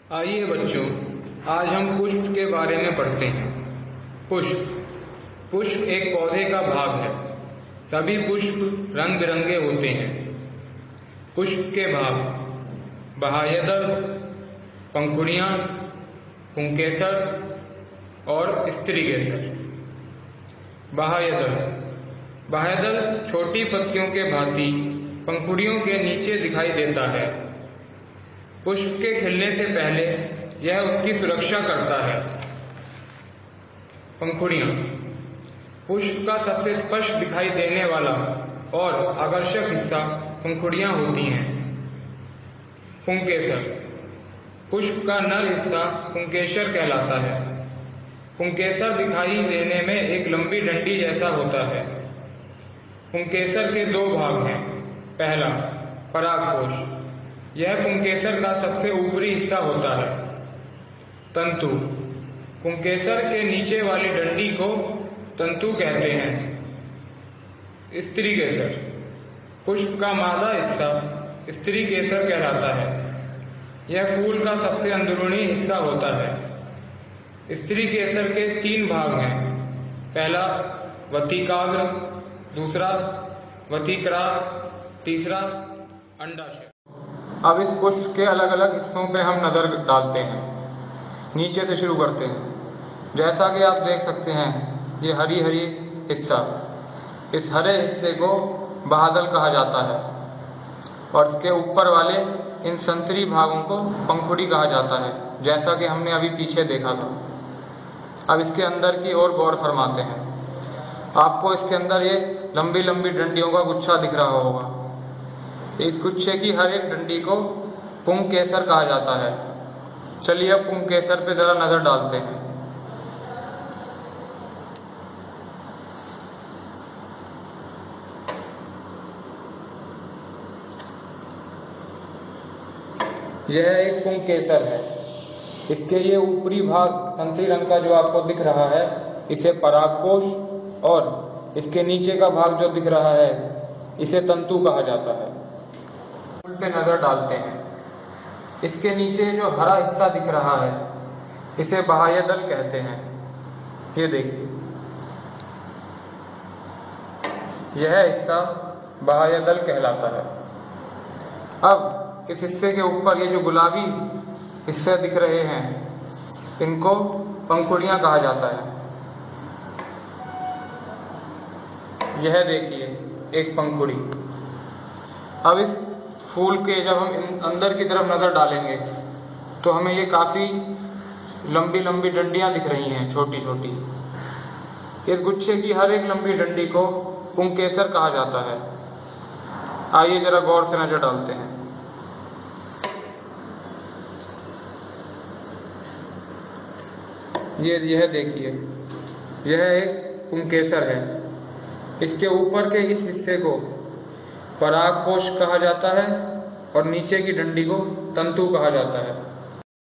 आइए बच्चों, आज हम पुष्प के बारे में पढ़ते हैं। पुष्प पुष्प एक पौधे का भाग है। सभी पुष्प रंग बिरंगे होते हैं। पुष्प के भाग: बाह्यदल, पंखुड़ियाँ, पुंकेसर और स्त्रीकेसर। बाह्यदल छोटी पत्तियों के भांति पंखुड़ियों के नीचे दिखाई देता है। पुष्प के खिलने से पहले यह उसकी सुरक्षा करता है। पंखुड़ियाँ पुष्प का सबसे स्पष्ट दिखाई देने वाला और आकर्षक हिस्सा पंखुड़ियाँ होती हैं। पुंकेसर पुष्प का नर हिस्सा पुंकेसर कहलाता है। पुंकेसर दिखाई देने में एक लंबी डंडी जैसा होता है। पुंकेसर के दो भाग हैं। पहला, परागकोश। यह पुंकेसर का सबसे ऊपरी हिस्सा होता है। तंतु पुंकेसर के नीचे वाली डंडी को तंतु कहते हैं। स्त्रीकेसर पुष्प का मादा हिस्सा स्त्रीकेसर कहलाता है। यह फूल का सबसे अंदरूनी हिस्सा होता है। स्त्रीकेसर के तीन भाग हैं। पहला, वतिकाग्र, दूसरा वतिक्राग, तीसरा अंडाशय। अब इस पुष्प के अलग अलग हिस्सों पे हम नजर डालते हैं। नीचे से शुरू करते हैं। जैसा कि आप देख सकते हैं, ये हरी हरी हिस्सा, इस हरे हिस्से को बाह्यदल कहा जाता है और इसके ऊपर वाले इन संतरी भागों को पंखुड़ी कहा जाता है, जैसा कि हमने अभी पीछे देखा था। अब इसके अंदर की ओर गौर फरमाते हैं। आपको इसके अंदर ये लंबी लंबी डंडियों का गुच्छा दिख रहा होगा। इस गुच्छे की हर एक डंडी को पुंकेसर कहा जाता है। चलिए अब पुंकेसर पे जरा नजर डालते हैं। यह एक पुंकेसर है। इसके ये ऊपरी भाग संतरी रंग का जो आपको दिख रहा है, इसे परागकोश, और इसके नीचे का भाग जो दिख रहा है, इसे तंतु कहा जाता है। फूल पे नजर डालते हैं। इसके नीचे जो हरा हिस्सा दिख रहा है, इसे बाह्यदल कहते हैं। ये देखिए, यह हिस्सा बाह्यदल कहलाता है। अब इस हिस्से के ऊपर ये जो गुलाबी हिस्से दिख रहे हैं, इनको पंखुड़ियां कहा जाता है। यह देखिए, एक पंखुड़ी। अब इस फूल के जब हम अंदर की तरफ नजर डालेंगे तो हमें ये काफी लंबी लंबी डंडियां दिख रही हैं, छोटी छोटी। इस गुच्छे की हर एक लंबी डंडी को पुंकेसर कहा जाता है। आइए जरा गौर से नजर डालते हैं। यह देखिए, यह एक पुंकेसर है। इसके ऊपर के इस हिस्से को परागकोश कहा जाता है और नीचे की डंडी को तंतु कहा जाता है।